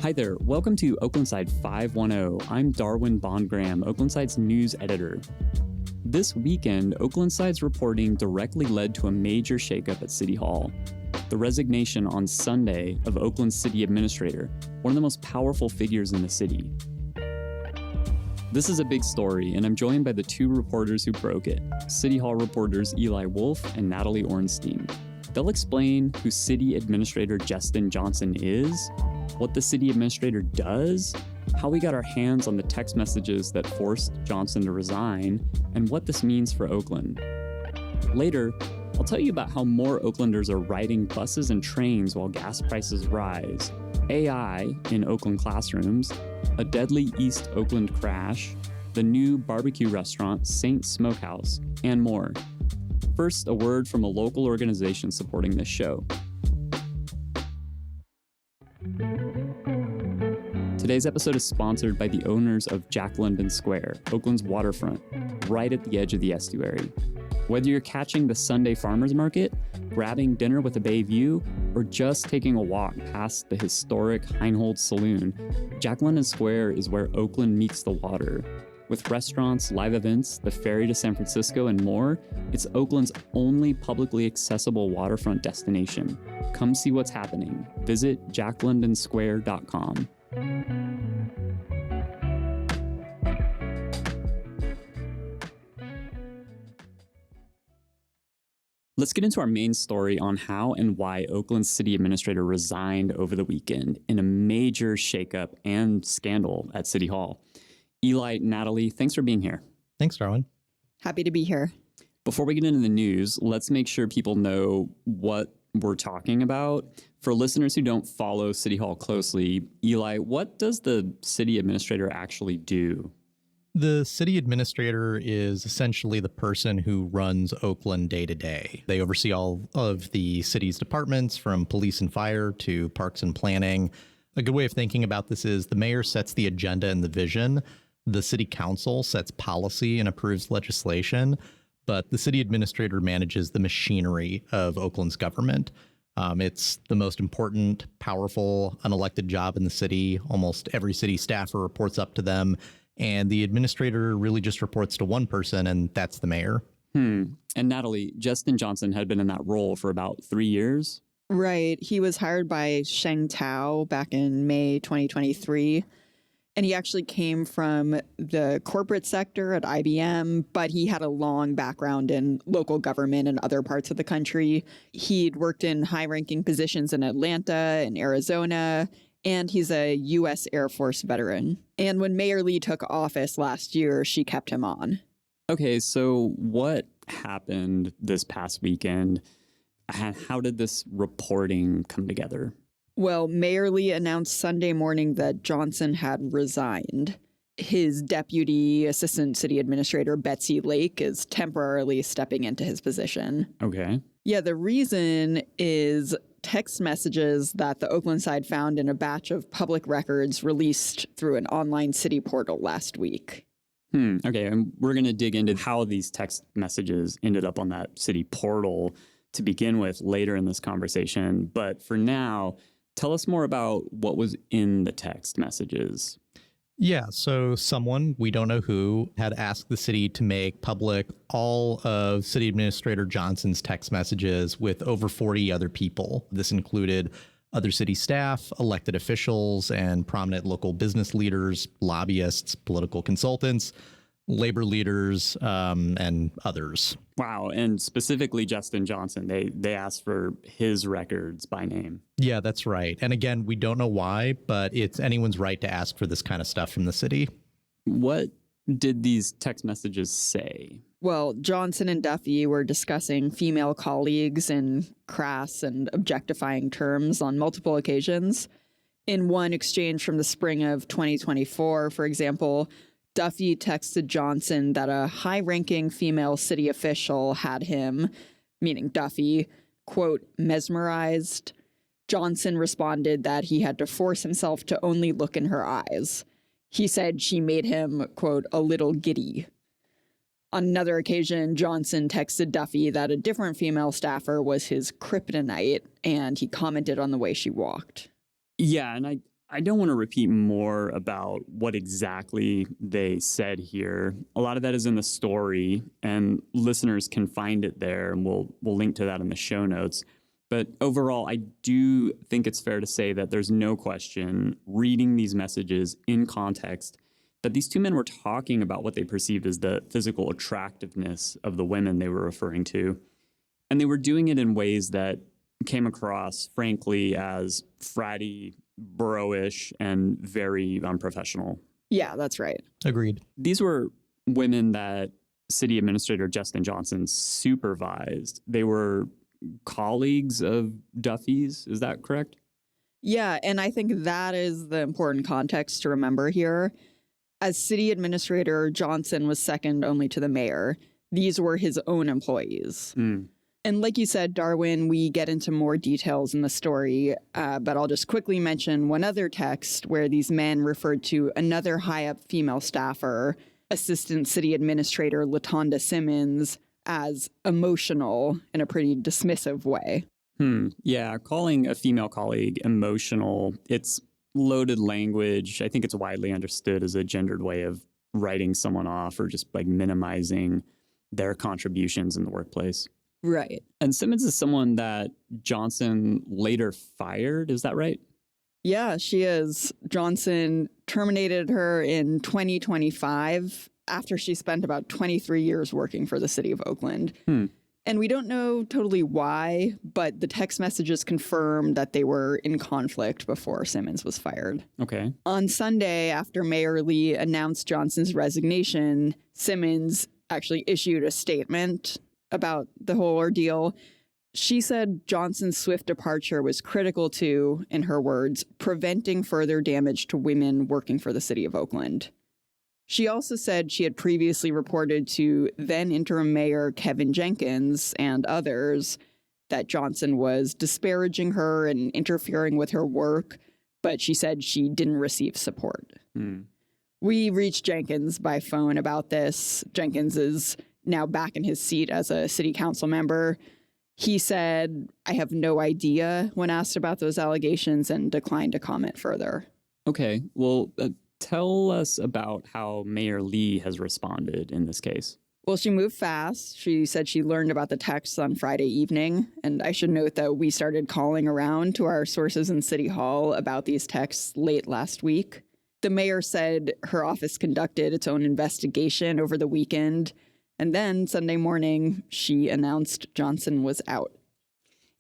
Hi there, welcome to Oaklandside 510. I'm Darwin Bondgram, Oaklandside's news editor. This weekend, Oaklandside's reporting directly led to a major shakeup at City Hall. The resignation on Sunday of Oakland's city administrator, one of the most powerful figures in the city. This is a big story, and I'm joined by the two reporters who broke it, City Hall reporters Eli Wolfe and Natalie Orenstein. They'll explain who City Administrator Jestin Johnson is, what the city administrator does, how we got our hands on the text messages that forced Johnson to resign, and what this means for Oakland. Later, I'll tell you about how more Oaklanders are riding buses and trains while gas prices rise, AI in Oakland classrooms, a deadly East Oakland crash, the new barbecue restaurant Saint Smokehouse, and more. First, a word from a local organization supporting this show. Today's episode is sponsored by the owners of Jack London Square, Oakland's waterfront, right at the edge of the estuary. Whether you're catching the Sunday farmers market, grabbing dinner with a bay view, or just taking a walk past the historic Heinhold Saloon, Jack London Square is where Oakland meets the water. With restaurants, live events, the ferry to San Francisco, and more, it's Oakland's only publicly accessible waterfront destination. Come see what's happening. Visit jacklondonsquare.com. Let's get into our main story on how and why Oakland's city administrator resigned over the weekend in a major shakeup and scandal at City Hall. Eli, Natalie, thanks for being here. Thanks, Darwin. Happy to be here. Before we get into the news, let's make sure people know what we're talking about. For listeners who don't follow City Hall closely, Eli, what does the city administrator actually do? The city administrator is essentially the person who runs Oakland day to day. They oversee all of the city's departments, from police and fire to parks and planning. A good way of thinking about this is the mayor sets the agenda and the vision. The city council sets policy and approves legislation, but the city administrator manages the machinery of Oakland's government. It's the most important, powerful, unelected job in the city. Almost every city staffer reports up to them, and the administrator really just reports to one person, and that's the mayor. And Natalie, Jestin Johnson had been in that role for about 3 years. Right. He was hired by Sheng Tao back in May 2023. And he actually came from the corporate sector at IBM, but he had a long background in local government in other parts of the country. He'd worked in high-ranking positions in Atlanta and Arizona, and he's a U.S. Air Force veteran. And when Mayor Lee took office last year, she kept him on. Okay, so what happened this past weekend? How did this reporting come together? Well, Mayor Lee announced Sunday morning that Johnson had resigned. His deputy assistant city administrator, Betsy Lake, is temporarily stepping into his position. Okay. Yeah, the reason is text messages that the Oaklandside found in a batch of public records released through an online city portal last week. Okay, and we're going to dig into how these text messages ended up on that city portal to begin with later in this conversation. But for now, tell us more about what was in the text messages. Yeah, so someone, we don't know who, had asked the city to make public all of City Administrator Johnson's text messages with over 40 other people. This included other city staff, elected officials, and prominent local business leaders, lobbyists, political consultants, labor leaders, and others. Wow, and specifically Jestin Johnson, they asked for his records by name. Yeah, that's right. And again, we don't know why, but it's anyone's right to ask for this kind of stuff from the city. What did these text messages say? Well, Johnson and Duffy were discussing female colleagues in crass and objectifying terms on multiple occasions. In one exchange from the spring of 2024, for example, Duffy texted Johnson that a high-ranking female city official had him, meaning Duffy, quote, mesmerized. Johnson responded that he had to force himself to only look in her eyes. He said she made him, quote, a little giddy. On another occasion, Johnson texted Duffy that a different female staffer was his kryptonite, and he commented on the way she walked. Yeah, and I don't want to repeat more about what exactly they said here. A lot of that is in the story, and listeners can find it there, and we'll link to that in the show notes. But overall, I do think it's fair to say that there's no question, reading these messages in context, that these two men were talking about what they perceived as the physical attractiveness of the women they were referring to. And they were doing it in ways that came across, frankly, as fratty, bro-ish, and very unprofessional. Yeah, that's right. Agreed. These were women that City Administrator Jestin Johnson supervised. They were colleagues of Duffy's. Is that correct? Yeah, and I think that is the important context to remember here. As city administrator, Johnson was second only to the mayor. These were his own employees. And like you said, Darwin, we get into more details in the story, but I'll just quickly mention one other text where these men referred to another high-up female staffer, Assistant City Administrator Latonda Simmons, as emotional in a pretty dismissive way. Yeah, calling a female colleague emotional, it's loaded language. I think it's widely understood as a gendered way of writing someone off or just like minimizing their contributions in the workplace. Right. And Simmons is someone that Johnson later fired. Is that right? Yeah, she is. Johnson terminated her in 2025 after she spent about 23 years working for the city of Oakland. And we don't know totally why, but the text messages confirm that they were in conflict before Simmons was fired. Okay. On Sunday, after Mayor Lee announced Johnson's resignation, Simmons actually issued a statement about the whole ordeal. She said Johnson's swift departure was critical to, in her words, preventing further damage to women working for the city of Oakland. She also said she had previously reported to then interim mayor Kevin Jenkins and others that Johnson was disparaging her and interfering with her work, but she said she didn't receive support. We reached Jenkins by phone about this. Jenkins is now back in his seat as a city council member. He said, "I have no idea," when asked about those allegations, and declined to comment further. Okay. Well, tell us about how Mayor Lee has responded in this case. Well, she moved fast. She said she learned about the texts on Friday evening. And I should note that we started calling around to our sources in City Hall about these texts late last week. The mayor said her office conducted its own investigation over the weekend. And then Sunday morning, she announced Johnson was out.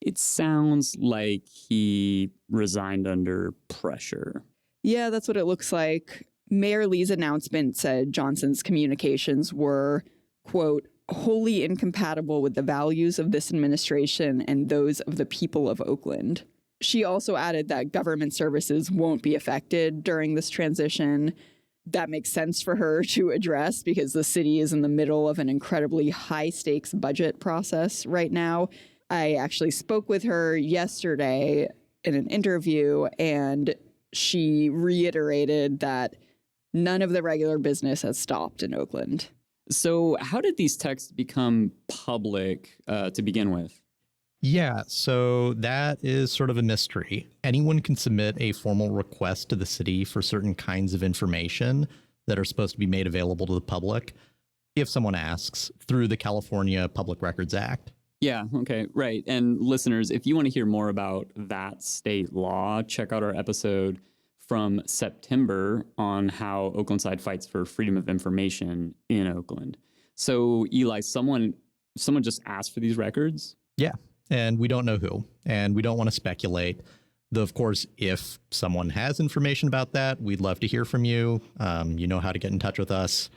It sounds like he resigned under pressure. Yeah, that's what it looks like. Mayor Lee's announcement said Johnson's communications were, quote, wholly incompatible with the values of this administration and those of the people of Oakland. She also added that government services won't be affected during this transition. That makes sense for her to address because the city is in the middle of an incredibly high-stakes budget process right now. I actually spoke with her yesterday in an interview, and she reiterated that none of the regular business has stopped in Oakland. So how did these texts become public to begin with? Yeah, so that is sort of a mystery. Anyone can submit a formal request to the city for certain kinds of information that are supposed to be made available to the public if someone asks through the California Public Records Act. Yeah, okay, right. And listeners, if you want to hear more about that state law, check out our episode from September on how Oaklandside fights for freedom of information in Oakland. So, Eli, someone just asked for these records? Yeah, and we don't know who, and we don't want to speculate. Though, of course, if someone has information about that, we'd love to hear from you. You know how to get in touch with us.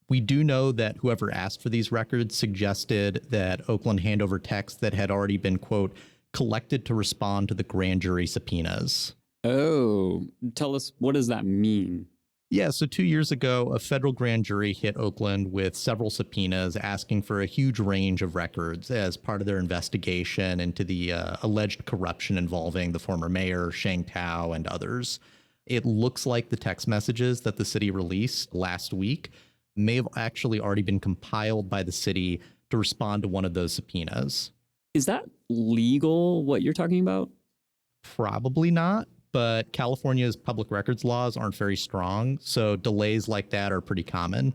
We do know that whoever asked for these records suggested that Oakland hand over texts that had already been, quote, collected to respond to the grand jury subpoenas. Oh, tell us, what does that mean? Yeah, so 2 years ago, a federal grand jury hit Oakland with several subpoenas asking for a huge range of records as part of their investigation into the alleged corruption involving the former mayor, Shang Tao, and others. It looks like the text messages that the city released last week may have actually already been compiled by the city to respond to one of those subpoenas. Is that legal, what you're talking about? Probably not. but California's public records laws aren't very strong, so delays like that are pretty common.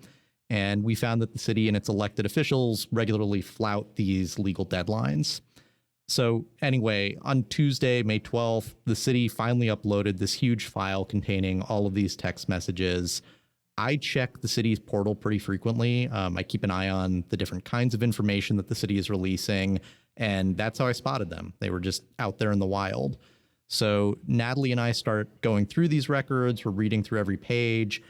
And we found that the city and its elected officials regularly flout these legal deadlines. So anyway, on Tuesday, May 12th, the city finally uploaded this huge file containing all of these text messages. I check the city's portal pretty frequently. I keep an eye on the different kinds of information that the city is releasing, and that's how I spotted them. They were just out there in the wild. So Natalie and I start going through these records. We're reading through every page.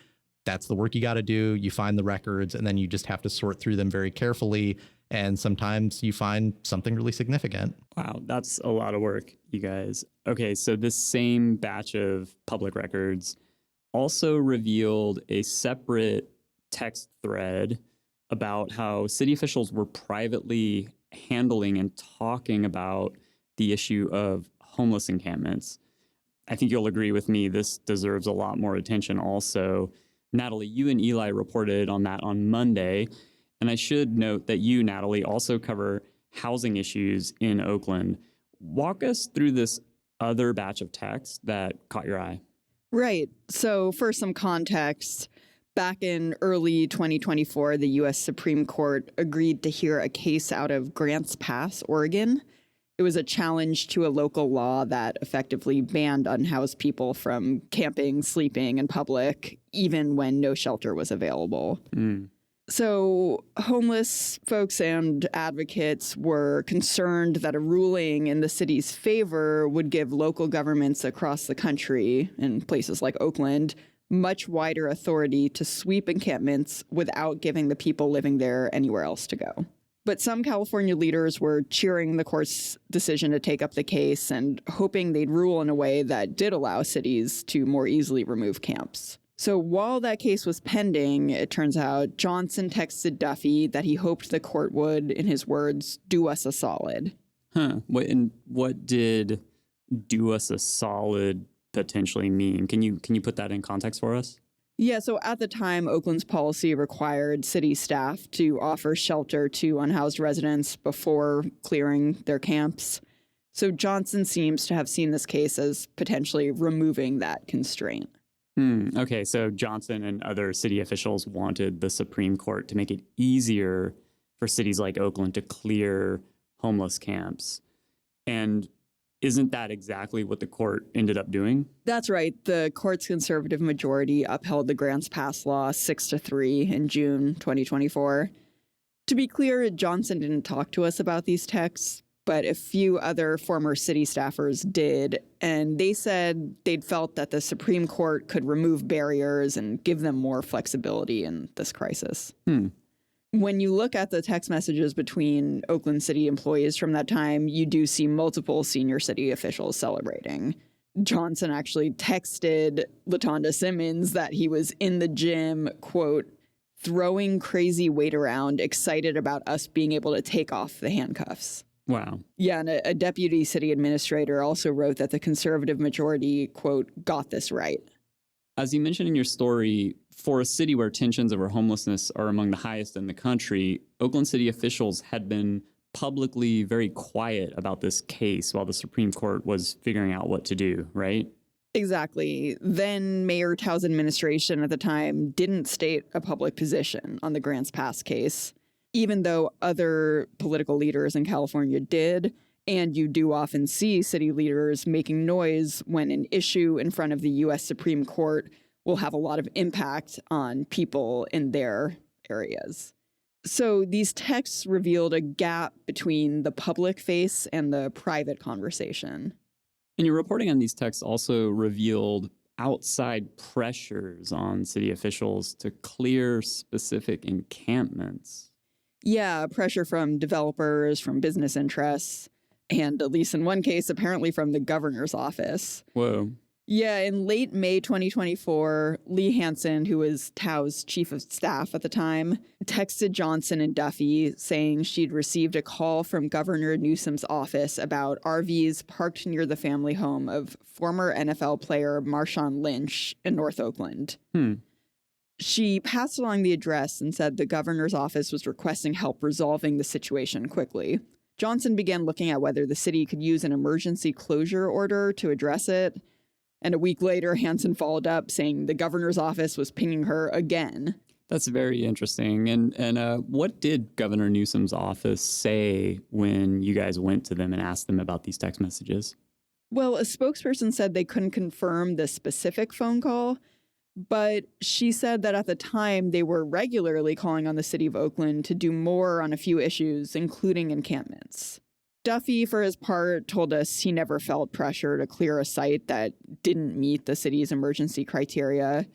That's the work you got to do. You find the records, and then you just have to sort through them very carefully. And sometimes you find something really significant. Wow, that's a lot of work, you guys. Okay, so this same batch of public records also revealed a separate text thread about how city officials were privately handling and talking about the issue of homeless encampments. I think you'll agree with me, this deserves a lot more attention also. Natalie, you and Eli reported on that on Monday. And I should note that you, Natalie, also cover housing issues in Oakland. Walk us through this other batch of text that caught your eye. Right. So for some context, back in early 2024, the U.S. Supreme Court agreed to hear a case out of Grants Pass, Oregon. It was a challenge to a local law that effectively banned unhoused people from camping, sleeping in public, even when no shelter was available. So homeless folks and advocates were concerned that a ruling in the city's favor would give local governments across the country, in places like Oakland, much wider authority to sweep encampments without giving the people living there anywhere else to go. But some California leaders were cheering the court's decision to take up the case and hoping they'd rule in a way that did allow cities to more easily remove camps. So while that case was pending, it turns out Johnson texted Duffy that he hoped the court would, in his words, do us a solid. What did do us a solid potentially mean? Can you put that in context for us? Yeah, so at the time, Oakland's policy required city staff to offer shelter to unhoused residents before clearing their camps. So Johnson seems to have seen this case as potentially removing that constraint. Okay, so Johnson and other city officials wanted the Supreme Court to make it easier for cities like Oakland to clear homeless camps. And isn't that exactly what the court ended up doing? That's right. The court's conservative majority upheld the Grants Pass law 6-3 in June 2024. To be clear, Johnson didn't talk to us about these texts, but a few other former city staffers did, and they said they'd felt that the Supreme Court could remove barriers and give them more flexibility in this crisis. When you look at the text messages between Oakland City employees from that time, you do see multiple senior city officials celebrating. Johnson actually texted LaTonda Simmons that he was in the gym, quote, throwing crazy weight around, excited about us being able to take off the handcuffs. Wow. Yeah, and a deputy city administrator also wrote that the conservative majority, quote, got this right. As you mentioned in your story, for a city where tensions over homelessness are among the highest in the country, Oakland City officials had been publicly very quiet about this case while the Supreme Court was figuring out what to do, right? Exactly. Then Mayor Tao's administration at the time didn't state a public position on the Grants Pass case, even though other political leaders in California did. And you do often see city leaders making noise when an issue in front of the U.S. Supreme Court will have a lot of impact on people in their areas. So these texts revealed a gap between the public face and the private conversation. And your reporting on these texts also revealed outside pressures on city officials to clear specific encampments. Yeah, pressure from developers, from business interests, and at least in one case, apparently from the governor's office. Whoa. Yeah, in late May 2024, Lee Hansen, who was Tao's chief of staff at the time, texted Johnson and Duffy saying she'd received a call from Governor Newsom's office about RVs parked near the family home of former NFL player Marshawn Lynch in North Oakland. She passed along the address and said the governor's office was requesting help resolving the situation quickly. Johnson began looking at whether the city could use an emergency closure order to address it. And a week later, Hansen followed up saying the governor's office was pinging her again. That's very interesting. And what did Governor Newsom's office say when you guys went to them and asked them about these text messages? Well, a spokesperson said they couldn't confirm the specific phone call, but she said that at the time they were regularly calling on the city of Oakland to do more on a few issues, including encampments. Duffy, for his part, told us he never felt pressure to clear a site that didn't meet the city's emergency criteria.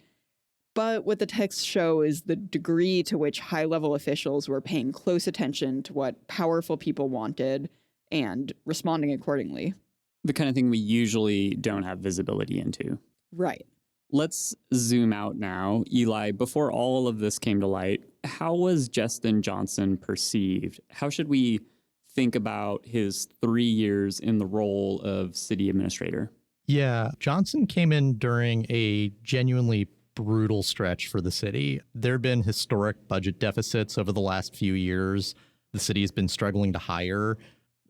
But what the texts show is the degree to which high-level officials were paying close attention to what powerful people wanted and responding accordingly. The kind of thing we usually don't have visibility into. Right. Let's zoom out now. Eli, before all of this came to light, how was Jestin Johnson perceived? How should we think about his 3 years in the role of city administrator? Yeah, Johnson came in during a genuinely brutal stretch for the city. There have been historic budget deficits over the last few years. The city has been struggling to hire.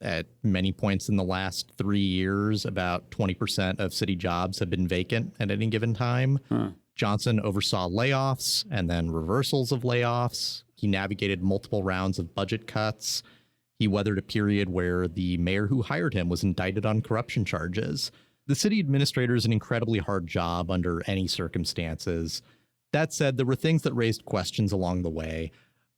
At many points in the last 3 years, about 20% of city jobs have been vacant at any given time. Johnson oversaw layoffs and then reversals of layoffs. He navigated multiple rounds of budget cuts. He weathered a period where the mayor who hired him was indicted on corruption charges. The city administrator is an incredibly hard job under any circumstances. That said, there were things that raised questions along the way.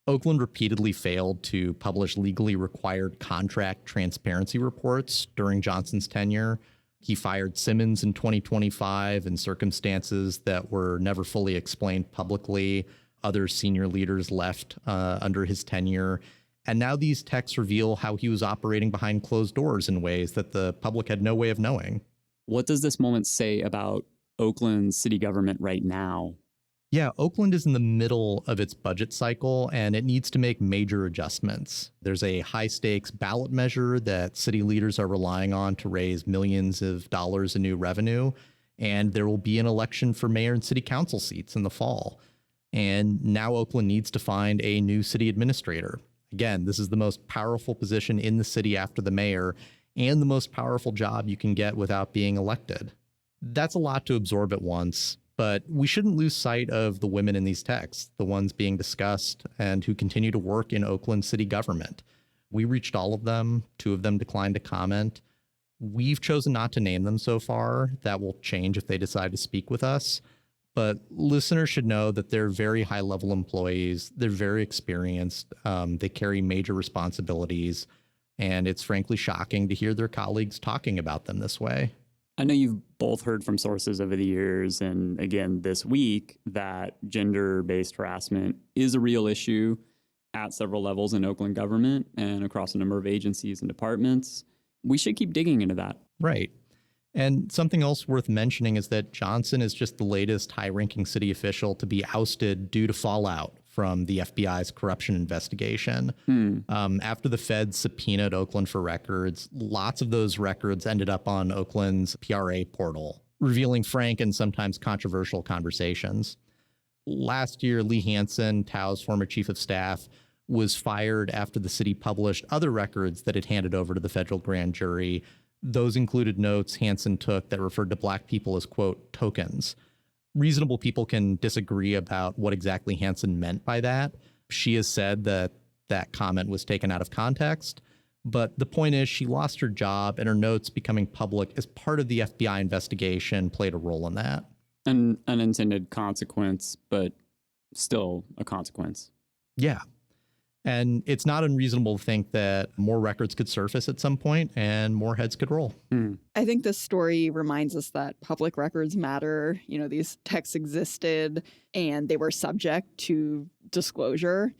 Oakland repeatedly failed to publish legally required contract transparency reports during Johnson's tenure. He fired Simmons in 2025 in circumstances that were never fully explained publicly. Other senior leaders left under his tenure. And now these texts reveal how he was operating behind closed doors in ways that the public had no way of knowing. What does this moment say about Oakland's city government right now? Yeah, Oakland is in the middle of its budget cycle, and it needs to make major adjustments. There's a high-stakes ballot measure that city leaders are relying on to raise millions of dollars in new revenue, and there will be an election for mayor and city council seats in the fall. And now Oakland needs to find a new city administrator. Again, this is the most powerful position in the city after the mayor, and the most powerful job you can get without being elected. That's a lot to absorb at once. But we shouldn't lose sight of the women in these texts, the ones being discussed and who continue to work in Oakland city government. We reached all of them. 2 of them declined to comment. We've chosen not to name them so far. That will change if they decide to speak with us. But listeners should know that they're very high-level employees. They're very experienced. They carry major responsibilities. And it's frankly shocking to hear their colleagues talking about them this way. I know you've both heard from sources over the years, and again this week, that gender-based harassment is a real issue at several levels in Oakland government and across a number of agencies and departments. We should keep digging into that. Right. And something else worth mentioning is that Johnson is just the latest high-ranking city official to be ousted due to fallout from the FBI's corruption investigation. After the feds subpoenaed Oakland for records, lots of those records ended up on Oakland's PRA portal, revealing frank and sometimes controversial conversations. Last year, Lee Hansen, Tao's former chief of staff, was fired after the city published other records that it handed over to the federal grand jury. Those included notes Hansen took that referred to Black people as, quote, tokens. Reasonable people can disagree about what exactly Hansen meant by that. She has said that that comment was taken out of context. But the point is, she lost her job, and her notes becoming public as part of the FBI investigation played a role in that. An unintended consequence, but still a consequence. Yeah. And it's not unreasonable to think that more records could surface at some point and more heads could roll. I think this story reminds us that public records matter. You know, these texts existed and they were subject to disclosure.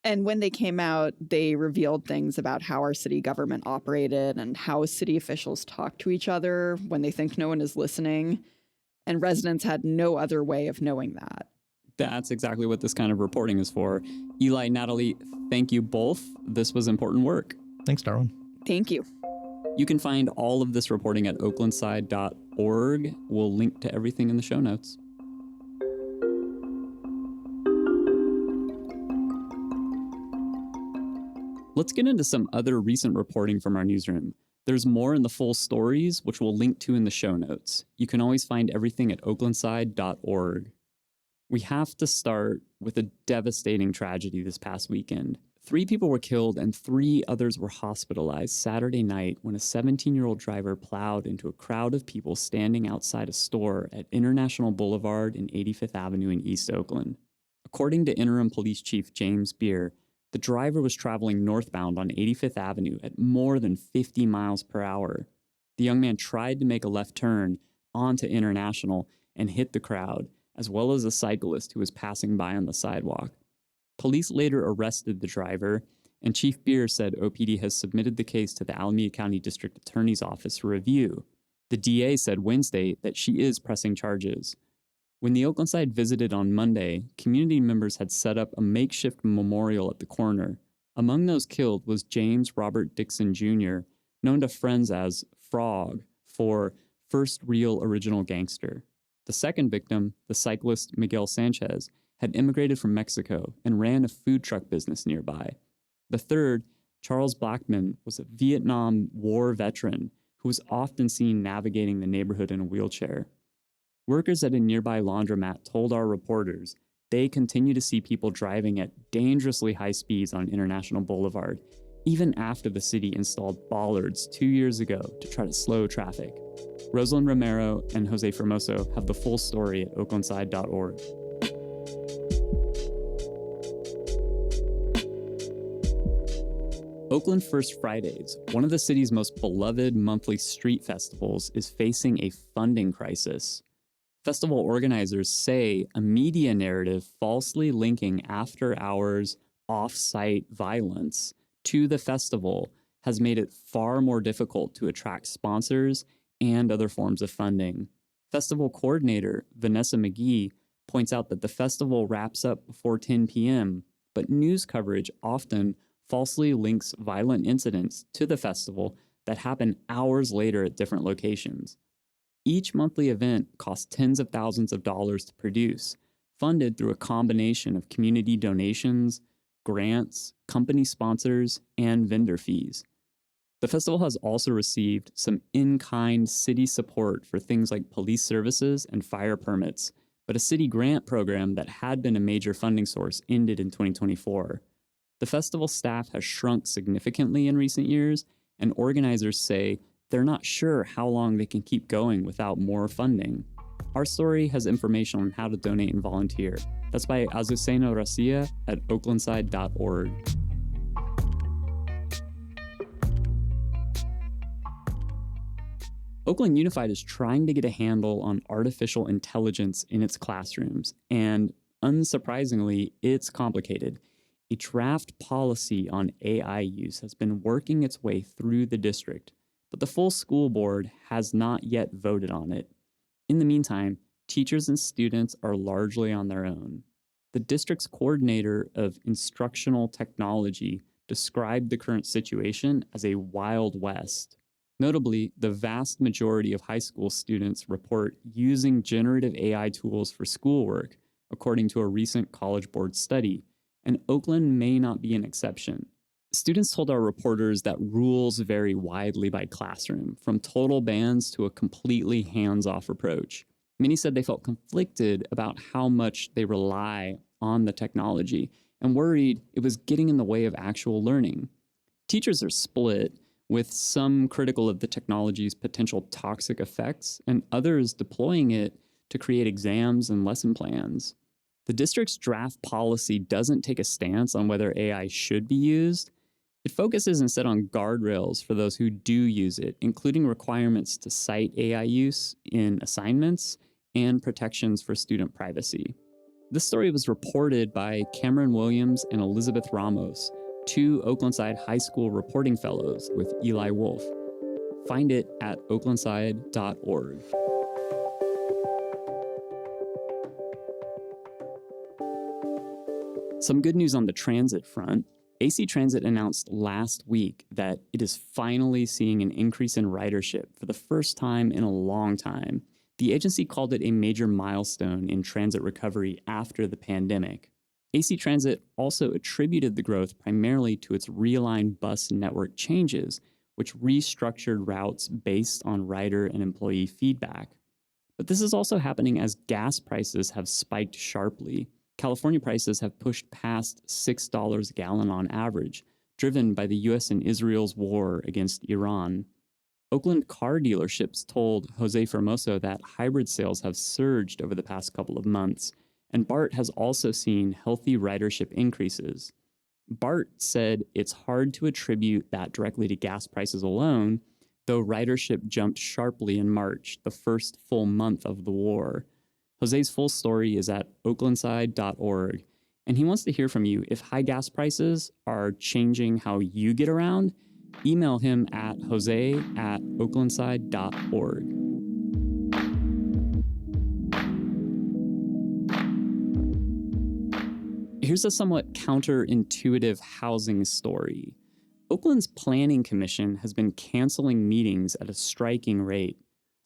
And when they came out, they revealed things about how our city government operated and how city officials talk to each other when they think no one is listening. And residents had no other way of knowing that. That's exactly what this kind of reporting is for. Eli, Natalie, thank you both. This was important work. Thanks, Darwin. Thank you. You can find all of this reporting at oaklandside.org. We'll link to everything in the show notes. Let's get into some other recent reporting from our newsroom. There's more in the full stories, which we'll link to in the show notes. You can always find everything at oaklandside.org. We have to start with a devastating tragedy this past weekend. 3 people were killed and 3 others were hospitalized Saturday night when a 17-year-old driver plowed into a crowd of people standing outside a store at International Boulevard and 85th Avenue in East Oakland. According to Interim Police Chief James Beer, the driver was traveling northbound on 85th Avenue at more than 50 miles per hour. The young man tried to make a left turn onto International and hit the crowd, as well as a cyclist who was passing by on the sidewalk. Police later arrested the driver, and Chief Beer said OPD has submitted the case to the Alameda County District Attorney's Office for review. The DA said Wednesday that she is pressing charges. When the Oaklandside visited on Monday, community members had set up a makeshift memorial at the corner. Among those killed was James Robert Dixon Jr., known to friends as Frog for First Real Original Gangster. The second victim, the cyclist Miguel Sanchez, had immigrated from Mexico and ran a food truck business nearby. The third, Charles Blackman, was a Vietnam War veteran who was often seen navigating the neighborhood in a wheelchair. Workers at a nearby laundromat told our reporters they continue to see people driving at dangerously high speeds on International Boulevard, even after the city installed bollards 2 years ago to try to slow traffic. Rosalind Romero and Jose Formoso have the full story at oaklandside.org. Oakland First Fridays, one of the city's most beloved monthly street festivals, is facing a funding crisis. Festival organizers say a media narrative falsely linking after-hours, off-site violence to the festival has made it far more difficult to attract sponsors and other forms of funding. Festival coordinator Vanessa McGee points out that the festival wraps up before 10 p.m., but news coverage often falsely links violent incidents to the festival that happen hours later at different locations. Each monthly event costs tens of thousands of dollars to produce, funded through a combination of community donations, grants, company sponsors, and vendor fees. The festival has also received some in-kind city support for things like police services and fire permits, but a city grant program that had been a major funding source ended in 2024. The festival staff has shrunk significantly in recent years, and organizers say they're not sure how long they can keep going without more funding. Our story has information on how to donate and volunteer. That's by Azucena Racia at oaklandside.org. Oakland Unified is trying to get a handle on artificial intelligence in its classrooms, and unsurprisingly, it's complicated. A draft policy on AI use has been working its way through the district, but the full school board has not yet voted on it. In the meantime, teachers and students are largely on their own. The district's coordinator of instructional technology described the current situation as a wild west. Notably, the vast majority of high school students report using generative AI tools for schoolwork, according to a recent College Board study, and Oakland may not be an exception. Students told our reporters that rules vary widely by classroom, from total bans to a completely hands-off approach. Many said they felt conflicted about how much they rely on the technology and worried it was getting in the way of actual learning. Teachers are split, with some critical of the technology's potential toxic effects and others deploying it to create exams and lesson plans. The district's draft policy doesn't take a stance on whether AI should be used. It focuses instead on guardrails for those who do use it, including requirements to cite AI use in assignments and protections for student privacy. This story was reported by Cameron Williams and Elizabeth Ramos, 2 Oaklandside High School reporting fellows with Eli Wolfe. Find it at oaklandside.org. Some good news on the transit front. AC Transit announced last week that it is finally seeing an increase in ridership for the first time in a long time. The agency called it a major milestone in transit recovery after the pandemic. AC Transit also attributed the growth primarily to its realigned bus network changes, which restructured routes based on rider and employee feedback. But this is also happening as gas prices have spiked sharply. California prices have pushed past $6 a gallon on average, driven by the US and Israel's war against Iran. Oakland car dealerships told Jose Formoso that hybrid sales have surged over the past couple of months, and BART has also seen healthy ridership increases. BART said it's hard to attribute that directly to gas prices alone, though ridership jumped sharply in March, the first full month of the war. Jose's full story is at oaklandside.org, and he wants to hear from you. If high gas prices are changing how you get around, email him at jose@oaklandside.org. Here's a somewhat counterintuitive housing story. Oakland's Planning Commission has been canceling meetings at a striking rate.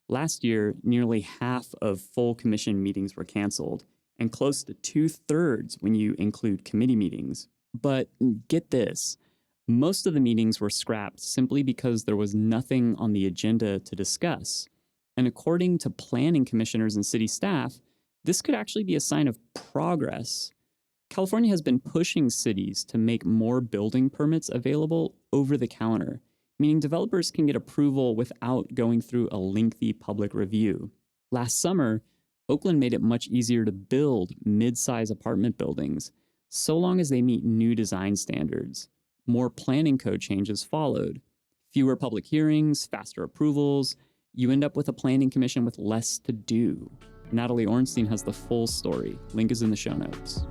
Last year, nearly half of full commission meetings were canceled, and close to 2/3 when you include committee meetings. But get this, most of the meetings were scrapped simply because there was nothing on the agenda to discuss. And according to planning commissioners and city staff, this could actually be a sign of progress. California has been pushing cities to make more building permits available over the counter, meaning developers can get approval without going through a lengthy public review. Last summer, Oakland made it much easier to build mid-size apartment buildings, so long as they meet new design standards. More planning code changes followed. Fewer public hearings, faster approvals. You end up with a planning commission with less to do. Natalie Orenstein has the full story. Link is in the show notes.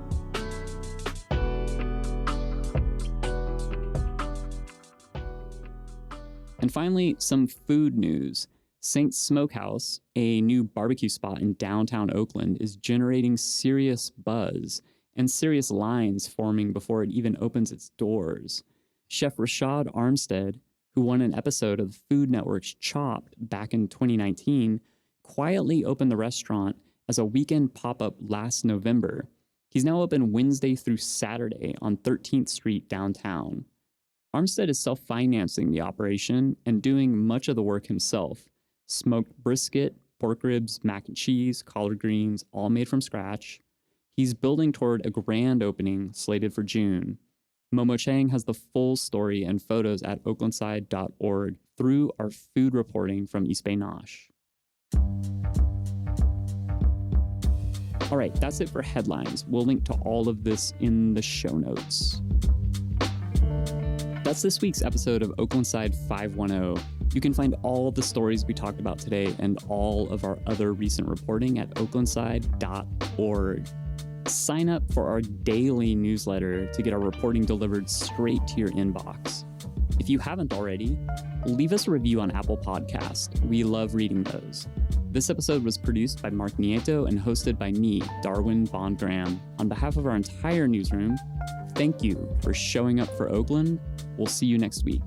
And finally, some food news. Saint's Smokehouse, a new barbecue spot in downtown Oakland, is generating serious buzz and serious lines forming before it even opens its doors. Chef Rashad Armstead, who won an episode of the Food Network's Chopped back in 2019, quietly opened the restaurant as a weekend pop-up last November. He's now open Wednesday through Saturday on 13th Street downtown. Armstead is self-financing the operation and doing much of the work himself. Smoked brisket, pork ribs, mac and cheese, collard greens, all made from scratch. He's building toward a grand opening slated for June. Momo Chang has the full story and photos at oaklandside.org through our food reporting from East Bay Nosh. All right, that's it for headlines. We'll link to all of this in the show notes. That's this week's episode of Oaklandside 510. You can find all of the stories we talked about today and all of our other recent reporting at oaklandside.org. Sign up for our daily newsletter to get our reporting delivered straight to your inbox. If you haven't already, leave us a review on Apple Podcast. We love reading those. This episode was produced by Mark Nieto and hosted by me, Darwin Bond Graham. On behalf of our entire newsroom, thank you for showing up for Oakland. We'll see you next week.